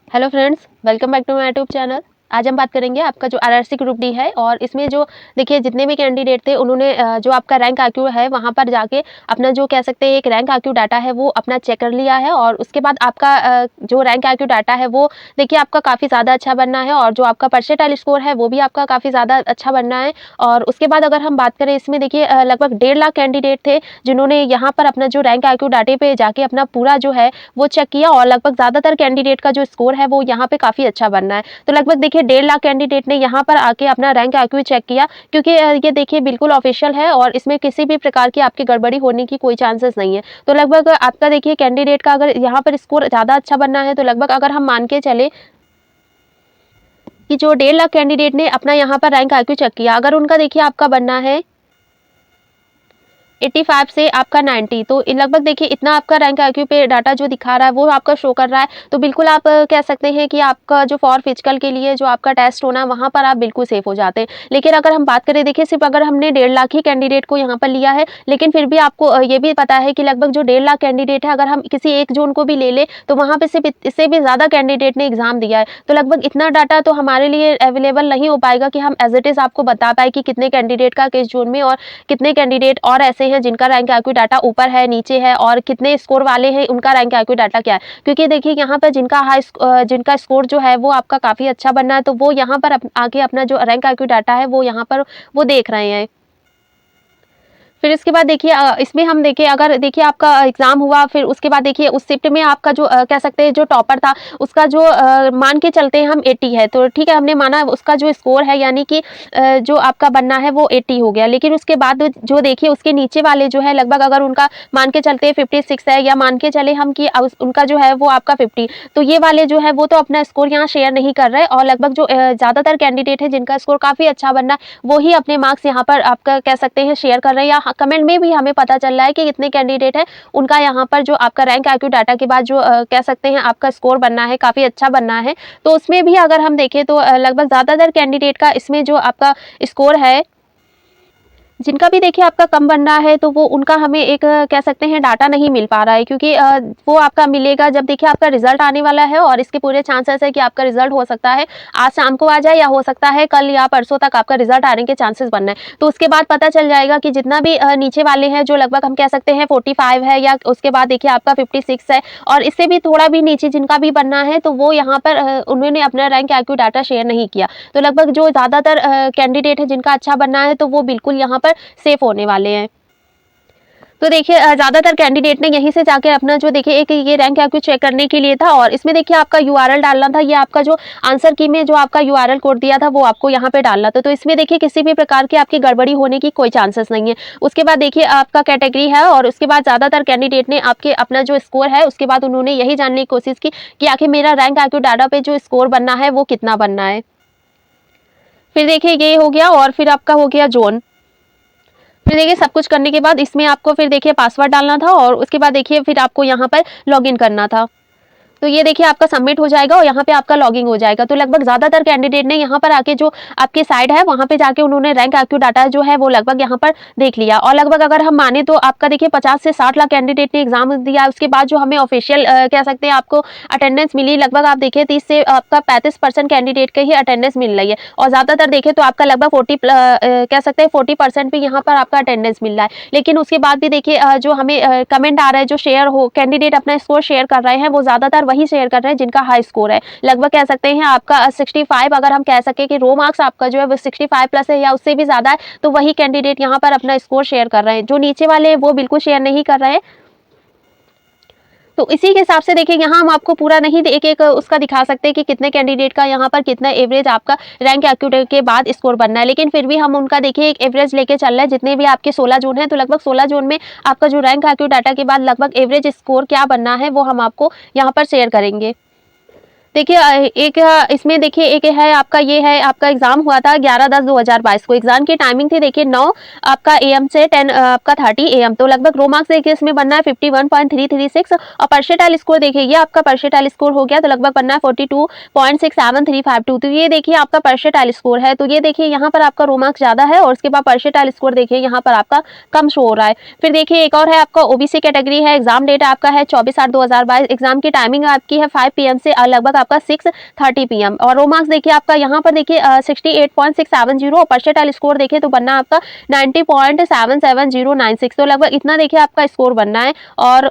Hello friends, welcome back to my YouTube channel. आज हम बात करेंगे आपका जो आरआरसी ग्रुप डी है और इसमें जो देखिए जितने भी कैंडिडेट थे उन्होंने जो आपका रैंक आईक्यू है वहाँ पर जाके अपना जो कह सकते हैं एक रैंक आईक्यू डाटा है वो अपना चेक कर लिया है और उसके बाद आपका जो रैंक आईक्यू डाटा है वो देखिए आपका काफ़ी ज़्यादा अच्छा बनना है और जो आपका परसेंटाइल स्कोर है वो भी आपका काफ़ी ज़्यादा अच्छा बनना है। और उसके बाद अगर हम बात करें इसमें देखिए लगभग 1.5 लाख कैंडिडेट थे जिन्होंने यहाँ पर अपना जो रैंक आईक्यू डाटे पे जाके अपना पूरा जो है वो चेक किया और लगभग ज़्यादातर कैंडिडेट का जो स्कोर है वो यहाँ पे काफ़ी अच्छा बनना है। तो लगभग देखिए 1.5 लाख कैंडिडेट ने यहाँ पर आके अपना रैंक आईक्यू चेक किया क्योंकि ये देखिए बिल्कुल ऑफिशियल है और इसमें किसी भी प्रकार की आपकी गड़बड़ी होने की कोई चांसेस नहीं है। तो लगभग आपका देखिए कैंडिडेट का अगर यहाँ पर स्कोर ज़्यादा अच्छा बनना है तो लगभग अगर हम मान के चले कि जो 1.5 लाख कैंडिडेट ने अपना यहाँ पर रैंक आईक्यू चेक किया, अगर उनका देखिए आपका बनना है 85 से आपका 90, तो लगभग देखिए इतना आपका रैंक आईक्यू पे डाटा जो दिखा रहा है वो आपका शो कर रहा है। तो बिल्कुल आप कह सकते हैं कि आपका जो फॉर फिजिकल के लिए जो आपका टेस्ट होना है वहाँ पर आप बिल्कुल सेफ हो जाते हैं। लेकिन अगर हम बात करें देखिए सिर्फ अगर हमने 1.5 लाख ही कैंडिडेट को यहाँ पर लिया है, लेकिन फिर भी आपको ये भी पता है कि लगभग जो 1.5 लाख कैंडिडेट है अगर हम किसी एक जोन को भी ले लें तो वहाँ पे सिर्फ इससे भी ज़्यादा कैंडिडेट ने एग्जाम दिया है। तो लगभग इतना डाटा तो हमारे लिए अवेलेबल नहीं हो पाएगा कि हम एज इट इज़ आपको बता पाए कि कितने कैंडिडेट का किस जोन में और कितने कैंडिडेट और ऐसे हैं जिनका रैंक आईक्यू डाटा ऊपर है, नीचे है और कितने स्कोर वाले हैं उनका रैंक आईक्यू डाटा क्या है। क्योंकि देखिए यहाँ पर जिनका स्कोर जो है वो आपका काफ़ी अच्छा बनना है तो वो यहाँ पर आके अपना जो रैंक आईक्यू डाटा है वो यहाँ पर वो देख रहे हैं। फिर इसके बाद देखिए इसमें हम देखिए अगर देखिए आपका एग्ज़ाम हुआ फिर उसके बाद देखिए उस शिफ्ट में आपका जो कह सकते हैं जो टॉपर था उसका जो मान के चलते हैं हम 80 है तो ठीक है हमने माना उसका जो स्कोर है यानी कि जो आपका बनना है वो 80 हो गया। लेकिन उसके बाद जो देखिए उसके नीचे वाले जो है लगभग अगर उनका मान के चलते हैं 56 है या मान के चले हम कि उनका जो है वो आपका 50, तो ये वाले जो है वो तो अपना स्कोर यहाँ शेयर नहीं कर रहे और लगभग जो ज़्यादातर कैंडिडेट है जिनका स्कोर काफ़ी अच्छा बनना है वो ही अपने मार्क्स यहाँ पर आपका कह सकते हैं शेयर कर रहे हैं। या कमेंट में भी हमें पता चल रहा है कि कितने कैंडिडेट है उनका यहाँ पर जो आपका रैंक आईक्यू डाटा के बाद जो कह सकते हैं आपका स्कोर बनना है काफ़ी अच्छा बनना है। तो उसमें भी अगर हम देखें तो लगभग ज़्यादातर कैंडिडेट का इसमें जो आपका स्कोर है जिनका भी देखिए आपका कम बन रहा है तो वो उनका हमें एक कह सकते हैं डाटा नहीं मिल पा रहा है क्योंकि वो आपका मिलेगा जब देखिए आपका रिजल्ट आने वाला है और इसके पूरे चांसेस है कि आपका रिजल्ट हो सकता है आज शाम को आ जाए या हो सकता है कल या परसों तक आपका रिजल्ट आने के चांसेस बनना है। तो उसके बाद पता चल जाएगा कि जितना भी नीचे वाले हैं जो लगभग हम कह सकते हैं 45 है या उसके बाद देखिए आपका 56 है और इससे भी थोड़ा भी नीचे जिनका भी बनना है तो वो यहाँ पर उन्होंने अपना रैंक आईक्यू डाटा शेयर नहीं किया। तो लगभग जो ज़्यादातर कैंडिडेट है जिनका अच्छा बनना है तो वो बिल्कुल यहाँ पर सेफ होने वाले हैं। तो देखिए ज़्यादातर कैंडिडेट ने यहीं से जाके अपना जो देखिए एक ये रैंक आईक्यू चेक करने के लिए था और इसमें देखिए आपका यूआरएल डालना था। ये आपका जो आंसर की में जो आपका यूआरएल कोड दिया था वो आपको यहाँ पे डालना था। तो इसमें देखिए किसी भी प्रकार की आपकी गड़बड़ी होने की कोई चांसेस नहीं है। उसके बाद देखिए आपका कैटेगरी है और उसके बाद ज़्यादातर कैंडिडेट ने आपके अपना जो स्कोर है उसके बाद उन्होंने यही जानने की कोशिश की कि आखिर मेरा रैंक आईक्यू डाटा पे जो स्कोर बनना है वो कितना बनना है। फिर देखिए ये हो गया और फिर आपका हो गया जोन। फिर देखिए सब कुछ करने के बाद इसमें आपको फिर देखिए पासवर्ड डालना था और उसके बाद देखिए फिर आपको यहाँ पर लॉगिन करना था। तो ये देखिए आपका सबमिट हो जाएगा और यहाँ पे आपका लॉगिंग हो जाएगा। तो लगभग ज़्यादातर कैंडिडेट ने यहाँ पर आके जो आपकी साइड है वहाँ पे जाके उन्होंने रैंक आईक्यू डाटा जो है वो लगभग यहाँ पर देख लिया और लगभग अगर हम माने तो आपका देखिए 50 से 60 लाख कैंडिडेट ने एग्जाम दिया। उसके बाद जो हमें ऑफिशियल कह सकते हैं आपको अटेंडेंस मिली लगभग आप देखिए 30 से आपका 35% कैंडिडेट के ही अटेंडेंस मिल रही है और ज़्यादातर देखें तो आपका लगभग 40 कह सकते हैं 40% भी यहाँ पर आपका अटेंडेंस मिल रहा है। लेकिन उसके बाद भी देखिए जो हमें कमेंट आ रहा है जो शेयर हो कैंडिडेट अपना स्कोर शेयर कर रहे हैं वो ज़्यादातर वही शेयर कर रहे हैं जिनका हाई स्कोर है। लगभग कह सकते हैं आपका 65 अगर हम कह सके कि रो मार्क्स आपका जो है वो 65 प्लस है या उससे भी ज़्यादा है तो वही कैंडिडेट यहाँ पर अपना स्कोर शेयर कर रहे हैं। जो नीचे वाले हैं वो बिल्कुल शेयर नहीं कर रहे हैं। तो इसी के हिसाब से देखिए यहाँ हम आपको पूरा नहीं एक एक उसका दिखा सकते कि कितने कैंडिडेट का यहाँ पर कितना एवरेज आपका रैंक आईक्यू के बाद स्कोर बनना है। लेकिन फिर भी हम उनका देखिए एक एवरेज लेके चल रहे हैं। जितने भी आपके 16 जोन हैं तो लगभग 16 जोन में आपका जो रैंक आईक्यू डाटा के बाद लगभग एवरेज स्कोर क्या बनना है वो हम आपको यहाँ पर शेयर करेंगे। देखिए एक इसमें देखिए एक है आपका ये है आपका एग्जाम हुआ था 11/10/2022 को। एग्जाम की टाइमिंग थी देखिए 9 आपका एएम से 10 आपका 30 एएम। तो लगभग रो मार्क्स देखिए इसमें बनना है 51.336 और परसेंटाइल स्कोर देखिए ये आपका परसेंटाइल स्कोर हो गया तो लगभग बनना है 42.67352। तो ये देखिए आपका परसेंटाइल स्कोर है। तो ये देखिए यहाँ पर आपका रो मार्क्स ज़्यादा है और उसके बाद परसेंटाइल स्कोर देखिए यहाँ पर आपका कम शो हो रहा है। फिर देखिए एक और है आपका ओबीसी कैटेगरी है। एग्जाम डेट आपका है 24/8/2022। एग्जाम की टाइमिंग आपकी है 5 PM से लगभग आपका 6:30 PM। और रो मार्क्स देखिए आपका यहाँ पर देखिए 68.670 और परसेंटाइल स्कोर देखें तो बनना आपका 90.77096। तो लगभग इतना देखिए आपका स्कोर बनना है। और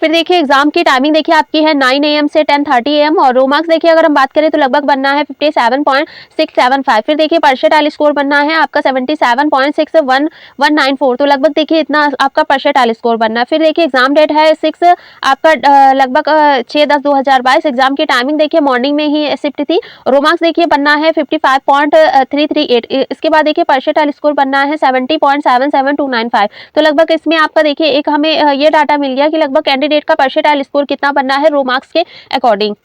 फिर देखिए एग्जाम की टाइमिंग देखिए आपकी है 9 AM से 10:30 AM। और रो मार्क्स देखिए अगर हम बात करें तो लगभग बनना है 57.675। फिर देखिए परसेंटाइल स्कोर बनना है आपका 77.61194। तो लगभग देखिए इतना आपका परसेंटाइल स्कोर बनना है। फिर देखिए एग्जाम डेट है 6 आपका लगभग 6/10/2022। एग्जाम की टाइमिंग देखिए मॉर्निंग में ही शिफ्ट थी। रो मार्क्स देखिए बनना है 55.338। इसके बाद देखिए परसेंटाइल स्कोर बनना है 70.77295। तो लगभग इसमें आपका देखिए एक हमें ये डाटा मिल गया कि लगभग कैंडिडेट का परसेंटाइल स्कोर कितना बनना है रो मार्क्स के अकॉर्डिंग।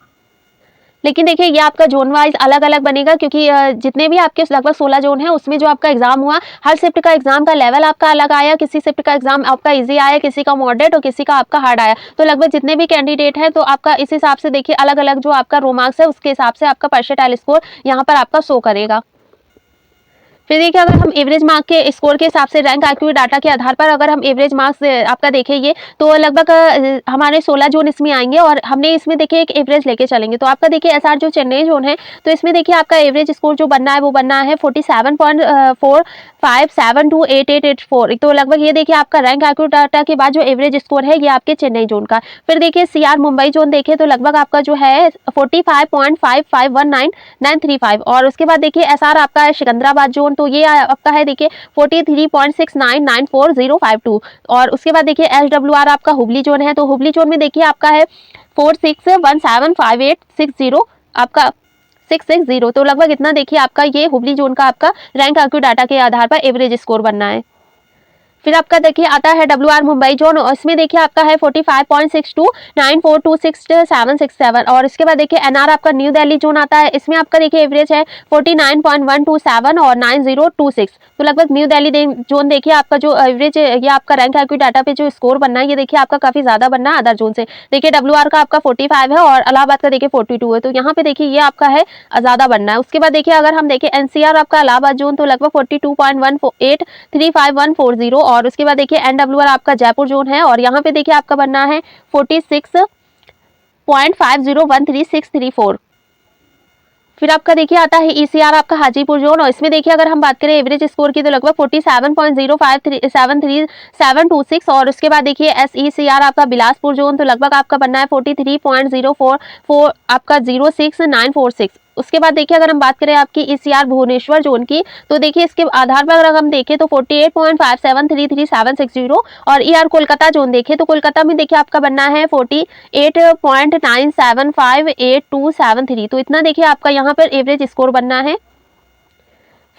लेकिन देखिए ये आपका जोन वाइज अलग अलग बनेगा, क्योंकि जितने भी आपके लगभग 16 जोन है उसमें जो आपका एग्जाम हुआ, हर शिफ्ट का एग्जाम का लेवल आपका अलग आया। किसी शिफ्ट का एग्जाम आपका इजी आया, किसी का मॉडरेट और किसी का आपका हार्ड आया। तो लगभग जितने भी कैंडिडेट हैं तो आपका इस हिसाब से देखिए अलग अलग जो आपका रो मार्क्स है उसके हिसाब से आपका परसेंटाइल स्कोर यहाँ पर आपका शो करेगा। फिर देखिए अगर हम एवरेज मार्क के स्कोर के हिसाब से रैंक आईक्यू डाटा के आधार पर अगर हम एवरेज मार्क्स आपका देखेंगे तो लगभग हमारे 16 जोन इसमें आएंगे और हमने इसमें देखिए एक एवरेज लेके चलेंगे। तो आपका देखिए एसआर जो चेन्नई जोन है तो इसमें देखिए आपका एवरेज स्कोर जो बनना है वो बनना है 47.45728884। तो लगभग ये देखिए आपका रैंक आईक्यू डाटा के बाद जो एवरेज स्कोर है ये आपके चेन्नई जोन का। फिर देखिए सीआर मुंबई जोन देखे तो लगभग आपका जो है 45.551935। और उसके बाद देखिए एसआर आपका है सिकंदराबाद जोन, तो ये आपका है देखिए 43.69940552। और उसके बाद देखिए एसडब्ल्यूआर आपका हुबली जोन है, तो हुबली जोन में देखिए आपका है 46175860 आपका 660। तो लगभग इतना देखिए आपका ये हुबली जोन का आपका रैंक आईक्यू डाटा के आधार पर एवरेज स्कोर बनना है। फिर आपका देखिए आता है डब्ल्यूआर मुंबई जोन और इसमें देखिए आपका है 45.6294266767। और इसके बाद देखिए एनआर आपका न्यू दिल्ली जोन आता है, इसमें आपका देखिए एवरेज है 49.127 और 9026। तो लगभग न्यू दिल्ली जोन देखिए आपका जो एवरेज ये आपका रैंक आईक्यू डाटा पे जो स्कोर बनना है ये देखिए आपका काफी ज्यादा बनना है अदर जोन से। देखिए डब्ल्यूआर का आपका 45 है और इलाहाबाद का देखिए 42 है, तो यहाँ पे देखिए ये आपका है ज्यादा बनना है। उसके बाद देखिए अगर हम देखें एनसीआर आपका इलाहाबाद जोन तो लगभग 42.1835140। और उसके बाद देखिए एनडब्ल्यूआर आपका जयपुर जोन है और यहाँ पे देखिए आपका बनना है 46.50136334। फिर आपका देखिए आता है ईसीआर आपका हाजीपुर जोन और इसमें देखिए अगर हम बात करें एवरेज स्कोर की तो लगभग 47.05373726। और उसके बाद देखिए एसईसीआर आपका बिलासपुर जोन तो लगभग आपका बनना है 43.044 आपका 06946। उसके बाद देखिए अगर हम बात करें आपकी ईसीआर भुवनेश्वर जोन की तो देखिए इसके आधार पर अगर हम देखें तो 48.57333760। और ईआर कोलकाता जोन देखें तो कोलकाता में देखिए आपका बनना है 48.97588273। तो इतना देखिए आपका यहाँ पर एवरेज स्कोर बनना है।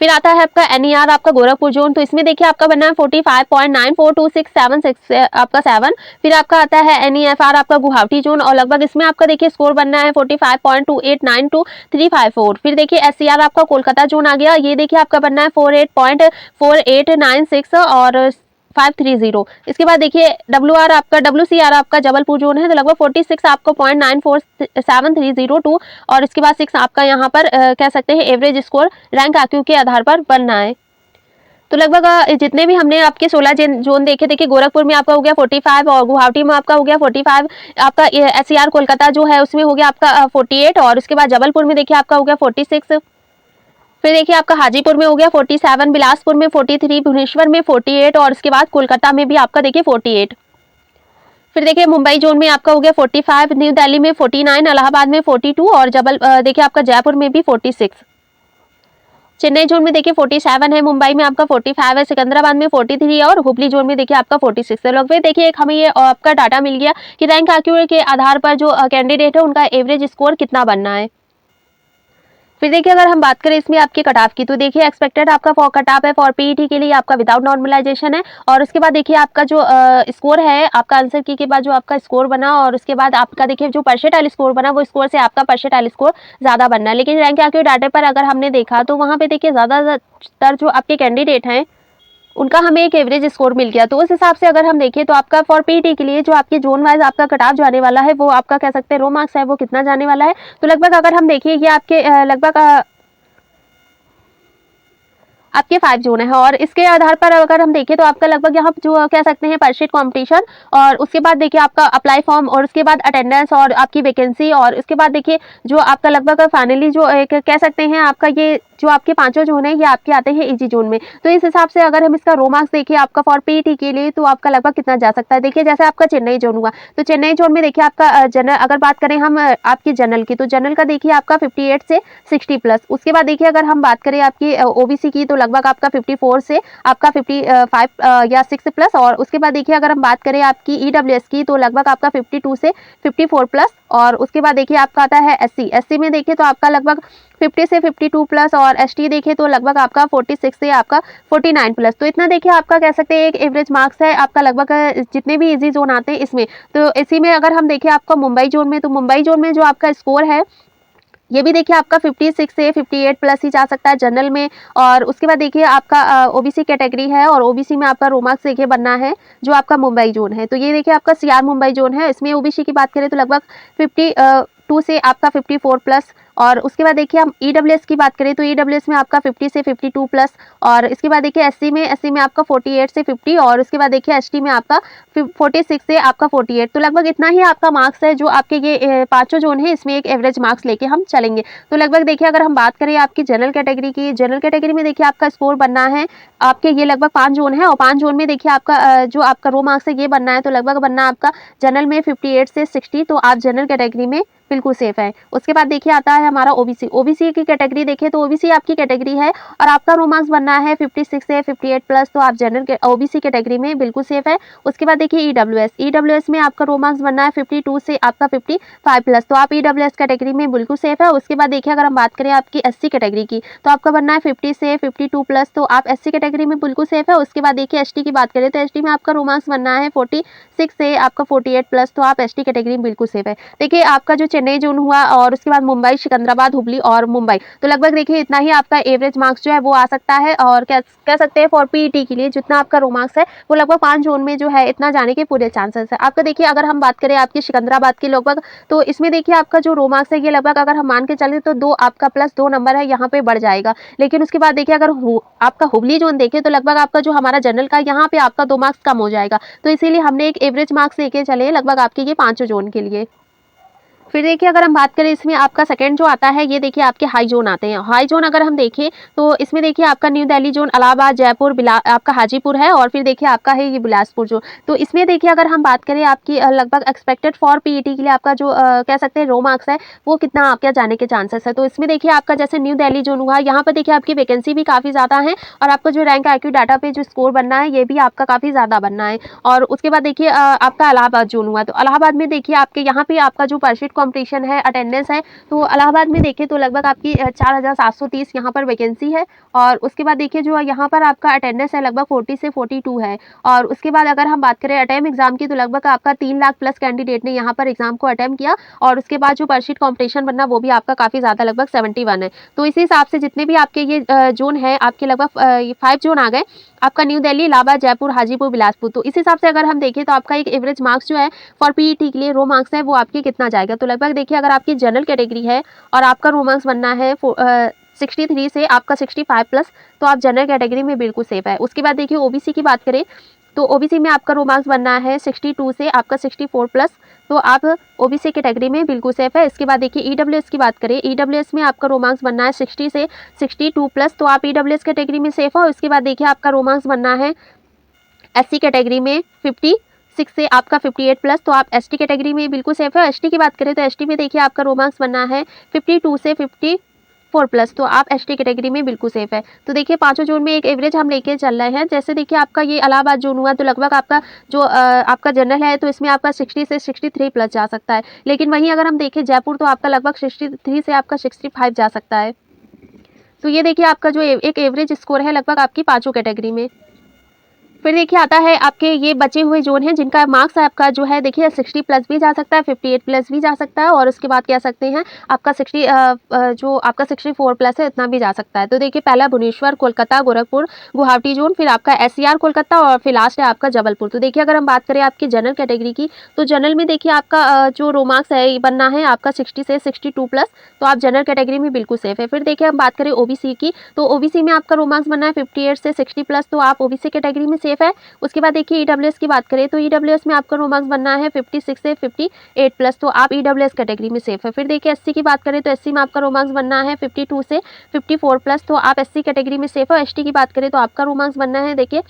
फिर आता है आपका एनईआर आपका गोरखपुर जोन, तो इसमें देखिए आपका बनना है 45.942676 आपका 7। फिर आपका आता है एनईएफआर आपका गुवाहाटी जोन और लगभग इसमें आपका देखिए स्कोर बनना है 45.28922354। फिर देखिए एससीआर आपका कोलकाता जोन आ गया, ये देखिए आपका बनना है 48.4896 और 530। इसके बाद देखिए डब्ल्यूसीआर आपका जबलपुर जोन है तो लगभग 46 आपको 0.947302। और इसके बाद 6 आपका यहाँ पर कह सकते हैं एवरेज स्कोर रैंक आईक्यू के आधार पर बनना है। तो लगभग जितने भी हमने आपके 16 जोन देखे, देखिए गोरखपुर में आपका हो गया 45 और गुवाहाटी में आपका हो गया 45। आपका एससीआर कोलकाता जो है उसमें हो गया आपका 48 और उसके बाद जबलपुर में देखिए आपका हो गया 46। फिर देखिए आपका हाजीपुर में हो गया 47, बिलासपुर में 43, भुवनेश्वर में 48 और उसके बाद कोलकाता में भी आपका देखिए 48। फिर देखिए मुंबई जोन में आपका हो गया 45, न्यू दिल्ली में 49, इलाहाबाद में 42 और देखिए आपका जयपुर में भी 46। चेन्नई जोन में देखिए 47 है, मुंबई में आपका 45 है, सिकंदराबाद में 43 और हुबली जोन में देखिए आपका 46 है। लगभग देखिए एक हमें ये आपका डाटा मिल गया कि रैंक आईक्यू के आधार पर जो कैंडिडेट है उनका एवरेज स्कोर कितना बनना है। फिर देखिए अगर हम बात करें इसमें आपके कट ऑफ की तो देखिए एक्सपेक्टेड आपका कट ऑफ है फॉर पीईटी के लिए आपका विदाउट नॉर्मलाइजेशन है। और उसके बाद देखिए आपका जो स्कोर है आपका आंसर की के बाद जो आपका स्कोर बना और उसके बाद आपका देखिए जो परसेंटाइल स्कोर बना वो स्कोर से आपका परसेंटाइल स्कोर ज़्यादा बनना है। लेकिन रैंक आईक्यू डाटे पर अगर हमने देखा तो वहाँ पे देखिए ज़्यादातर जो आपके कैंडिडेट हैं उनका हमें एक एवरेज स्कोर मिल गया। तो उस हिसाब से अगर हम देखें तो आपका फॉर पीईटी के लिए जो आपके जोन वाइज आपका कट ऑफ जाने वाला है वो आपका कह सकते हैं रो मार्क्स है वो कितना जाने वाला है। तो लगभग अगर हम देखिए ये आपके लगभग आपके 5 जोन है और इसके आधार पर अगर हम देखें तो आपका लगभग यहाँ जो कह सकते हैं परशीट कॉम्पिटिशन और उसके बाद देखिए आपका अप्लाई फॉर्म और उसके बाद अटेंडेंस और आपकी वैकेंसी और उसके बाद देखिए जो आपका लगभग फाइनली जो एक कह सकते हैं आपका ये जो आपके पांचों जोन है ये आपके आते हैं इजी जोन में। तो इस हिसाब से अगर हम इसका रो मार्क्स देखिए आपका फॉर पीईटी के लिए तो आपका लगभग कितना जा सकता है। देखिए जैसे आपका चेन्नई जोन हुआ तो चेन्नई जोन में देखिए आपका जनरल अगर बात करें हम आपकी जनरल की तो जनरल का देखिए आपका 58 से 60 प्लस। उसके बाद देखिए अगर हम बात करें आपकी ओबीसी की तो लगभग आपका 54 से आपका 55 या 6 प्लस और उसके बाद देखिए अगर हम बात करें आपकी ईडब्ल्यूएस की तो लगभग आपका 52 से 54 प्लस और उसके बाद देखिए आपका आता है एससी में देखिए तो आपका लगभग 50 से 52 प्लस और एसटी देखिए तो लगभग आपका 46 से आपका 49 प्लस। तो इतना देखिए आपका कह सकते हैं एक एवरेज मार्क्स है आपका लगभग जितने भी इजी जोन आते हैं इसमें। तो इसी में अगर हम देखें आपका मुंबई जोन में तो मुंबई जोन में जो आपका स्कोर है ये भी देखिए आपका 56 से 58 प्लस ही जा सकता है जनरल में और उसके बाद देखिए आपका ओबीसी कैटेगरी है और ओबीसी में आपका रो मार्क्स देखिए बनना है जो आपका मुंबई जोन है। तो ये देखिए आपका सीआर मुंबई जोन है इसमें ओबीसी की बात करें तो लगभग 52 से आपका 54 प्लस और उसके बाद देखिए हम ईडब्ल्यूएस की बात करें तो ईडब्ल्यूएस में आपका 50 से 52 प्लस और इसके बाद देखिए एससी में आपका 48 से 50 और उसके बाद देखिए एसटी में आपका 46 से आपका 48। तो लगभग इतना ही आपका मार्क्स है जो आपके ये पांचों जोन है इसमें एक एवरेज मार्क्स लेके हम चलेंगे। तो लगभग देखिए अगर हम बात करें आपकी जनरल कैटेगरी की जनरल कैटेगरी में देखिए आपका स्कोर बनना है आपके ये लगभग 5 जोन है और 5 जोन में देखिए आपका जो आपका रो मार्क्स है ये बनना है तो लगभग बनना आपका जनरल में 58 से 60। तो आप जनरल कैटेगरी में बिल्कुल सेफ है। उसके बाद देखिए आता है हमारा ओबीसी। ओबीसी की कैटेगरी देखिए तो ओबीसी आपकी कैटेगरी है और आपका रो मार्क्स बनना है 56 से 58 प्लस। तो आप जनरल ओबीसी कैटेगरी में बिल्कुल सेफ है। उसके बाद देखिए ईडब्ल्यूएस में आपका रो मार्क्स बनना है 52 से आपका 55 प्लस। तो आप ईडब्ल्यूएस कैटेगरी में बिल्कुल सेफ है। उसके बाद देखिए अगर हम बात करें आपकी एससी कैटेगरी की तो आपका बनना है 50 से 52 प्लस। तो आप एससी कैटेगरी में बिल्कुल सेफ है। उसके बाद देखिए एसटी की बात करें तो एसटी में आपका रो मार्क्स बनना है 46 से आपका 48 प्लस। तो आप एसटी कैटेगरी में बिल्कुल सेफ है। देखिए आपका जो चेन्नई जोन हुआ और उसके बाद मुंबई सिकंदराबाद हुबली और मुंबई तो लगभग देखिए इतना ही आपका एवरेज मार्क्स जो है वो आ सकता है और कह सकते हैं फॉर पीईटी के लिए जितना आपका रो मार्क्स है वो लगभग 5 जोन में जो है इतना जाने के पूरे चांसेस है आपका। देखिए अगर हम बात करें आपकी सिकंदराबाद की लगभग तो इसमें देखिए आपका जो रो मार्क्स है ये लगभग अगर हम मान के चले तो 2 आपका प्लस 2 नंबर है यहाँ पे बढ़ जाएगा। लेकिन उसके बाद देखिए अगर आपका हुबली जोन देखे तो लगभग आपका जो हमारा जनरल का यहाँ पे आपका 2 मार्क्स कम हो जाएगा। तो इसीलिए हमने एक एवरेज मार्क्स लेके चले लगभग आपके ये 5 जोन के लिए। फिर देखिए अगर हम बात करें इसमें आपका सेकंड जो आता है ये देखिए आपके हाई जोन आते हैं। हाई जोन अगर हम देखें तो इसमें देखिए आपका न्यू दिल्ली जोन इलाहाबाद जयपुर आपका हाजीपुर है और फिर देखिए आपका है ये बिलासपुर जोन। तो इसमें देखिए अगर हम बात करें आपकी लगभग एक्सपेक्टेड फॉर पीईटी के लिए आपका जो कह सकते हैं रो मार्क्स है वो कितना आपके जाने के चांसेस है। तो इसमें देखिए आपका जैसे न्यू दिल्ली जोन हुआ यहाँ पर देखिए आपकी वैकेंसी भी काफ़ी ज़्यादा है और आपका जो रैंक आईक्यू डाटा पे जो स्कोर बनना है ये भी आपका काफ़ी ज़्यादा बनना है। और उसके बाद देखिए आपका इलाहाबाद जोन हुआ तो इलाहाबाद में देखिए आपके यहाँ पे आपका जो परशीट कॉम्पिटिशन है अटेंडेंस है तो इलाहाबाद में देखिए तो लगभग आपकी 4730 यहाँ पर वैकेंसी है और उसके बाद देखिए जो यहाँ पर आपका अटेंडेंस है लगभग 40 से 42 है। और उसके बाद अगर हम बात करें अटेम्प्ट एग्जाम की तो लगभग आपका 3 लाख प्लस कैंडिडेट ने यहाँ पर एग्जाम को अटेम्प्ट किया और उसके बाद जो परशीट कॉम्पिटिशन बनना वो भी आपका काफ़ी ज़्यादा लगभग 71 है। तो इसी हिसाब से जितने भी आपके ये जोन है आपके लगभग 5 जोन आ गए आपका न्यू दिल्ली इलाहाबाद जयपुर हाजीपुर बिलासपुर। तो इस हिसाब से अगर हम देखें तो आपका एक एवरेज मार्क्स जो है फॉर पीईटी के लिए रो मार्क्स है वो आपके कितना जाएगा। तो लगभग देखिए अगर आपकी जनरल कैटेगरी है और आपका रो मार्क्स बनना है 63 से आपका 65 प्लस तो आप जनरल कैटेगरी में बिल्कुल सेफ है। उसके बाद देखिए ओबीसी की बात करें तो ओबीसी में आपका रो मार्क्स बनना है 62 से आपका 64 प्लस। तो आप ओबीसी कैटेगरी में बिल्कुल सेफ है। इसके बाद देखिए ईडब्ल्यूएस की बात करें ईडब्ल्यूएस में आपका रो मार्क्स बनना है 60 से 62 प्लस। तो आप ईडब्ल्यूएस कैटेगरी में सेफ हो। इसके बाद देखिए आपका रो मार्क्स बनना है एससी कैटेगरी में 56 से आपका 58 प्लस। तो आप एसटी कैटेगरी में बिल्कुल सेफ है। एसटी की बात करें तो एसटी में देखिए आपका रो मार्क्स बनना है 52 से 54 प्लस। तो आप एसटी कैटेगरी में बिल्कुल सेफ है। तो देखिए पांचों जोन में एक एवरेज हम लेके चल रहे हैं। जैसे देखिए आपका ये इलाहाबाद जोन हुआ तो लगभग आपका जो आपका जनरल है तो इसमें आपका 60 से 63 प्लस जा सकता है। लेकिन वहीं अगर हम देखें जयपुर तो आपका लगभग 63 से आपका 65 जा सकता है। तो ये देखिए आपका जो एक एवरेज स्कोर है लगभग आपकी पाँचों कैटेगरी में। फिर देखिए आता है आपके ये बचे हुए ज़ोन हैं जिनका मार्क्स आपका जो है देखिए 60 प्लस भी जा सकता है, 58 प्लस भी जा सकता है और उसके बाद कह सकते हैं आपका जो आपका 64 प्लस है इतना भी जा सकता है। तो देखिए पहला भुवनेश्वर, कोलकाता, गोरखपुर, गुवाहाटी ज़ोन, फिर आपका एससीआर कोलकाता और फिर लास्ट है आपका जबलपुर। तो देखिए अगर हम बात करें आपकी जनरल कैटेगरी की, तो जनरल में देखिए आपका जो रो मार्क्स है ये बनना है आपका 60 से 62 प्लस, तो आप जनरल कैटेगरी में बिल्कुल सेफ है। फिर देखिए हम बात करें ओबीसी की, तो ओबीसी में आपका रो मार्क्स बनना है 58 से 60 प्लस, तो आप ओबीसी कैटेगरी में सेफ है। उसके बाद देखिए ईडब्ल्यूएस की बात करें तो ईडब्ल्यूएस में आपका रो मार्क्स बनना है 56 से 58 प्लस, तो आप ईडब्ल्यूएस कैटेगरी में सेफ है। फिर देखिए एससी की बात करें तो एससी में आपका रो मार्क्स बनना है 52 से 54 प्लस, तो आप एससी कैटेगरी में सेफ हो। एसटी की बात करें तो आपका रो मार्क्स बनना है देखिए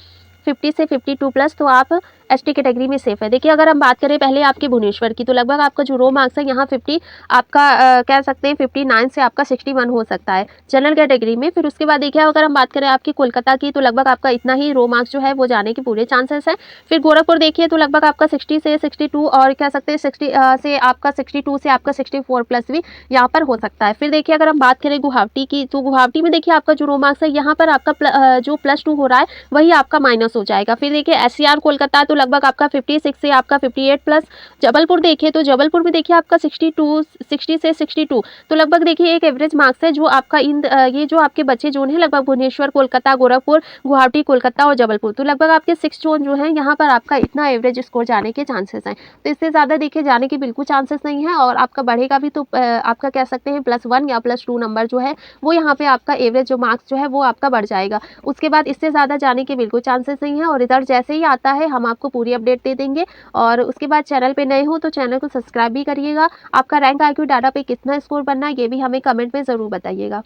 50 से 52 प्लस, तो आप एसटी कैटेगरी में सेफ है। देखिए अगर हम बात करें पहले आपके भुवनेश्वर की, तो लगभग आपका जो रो मार्क्स है यहाँ 50 आपका कह सकते हैं 59 से आपका 61 हो सकता है जनरल कैटेगरी में। फिर उसके बाद देखिए अगर हम बात करें आपकी कोलकाता की, तो लगभग आपका इतना ही रो मार्क्स जो है वो जाने के पूरे चांसेस हैं। फिर गोरखपुर देखिए तो लगभग आपका 60 से 62 और कह सकते हैं 60 से आपका 62 से आपका 64 प्लस भी यहाँ पर हो सकता है। फिर देखिए अगर हम बात करें गुवाहाटी की, तो गुवाहाटी में देखिए आपका जो रो मार्क्स है यहाँ पर आपका जो +2 हो रहा है वही आपका माइनस हो जाएगा। फिर देखिए एससीआर कोलकाता तो लगभग आपका 56 से आपका 58 प्लस। जबलपुर देखिए तो जबलपुर में देखिए आपका 60 से 62, तो लगभग देखिए एक एवरेज मार्क्स है जो आपका ये जो आपके बचे जोन है लगभग भुवनेश्वर, कोलकाता, गोरखपुर, गुवाहाटी, कोलकाता और जबलपुर, तो लगभग आपके 6 जोन जो है यहाँ पर आपका इतना एवरेज स्कोर जाने के चांसेस हैं। तो इससे ज़्यादा देखिए जाने के बिल्कुल चांसेस नहीं है और आपका बढ़ेगा भी तो आपका कह सकते हैं +1 या +2 नंबर जो है वो यहाँ पे आपका एवरेज जो मार्क्स जो है वो आपका बढ़ जाएगा। उसके बाद इससे ज़्यादा जाने के बिल्कुल चांसेस नहीं है और रिजल्ट जैसे ही आता है हम आपको पूरी अपडेट दे देंगे। और उसके बाद चैनल पे नए हो तो चैनल को सब्सक्राइब भी करिएगा। आपका रैंक आईक्यू डाटा पे कितना स्कोर बनना है ये भी हमें कमेंट में ज़रूर बताइएगा।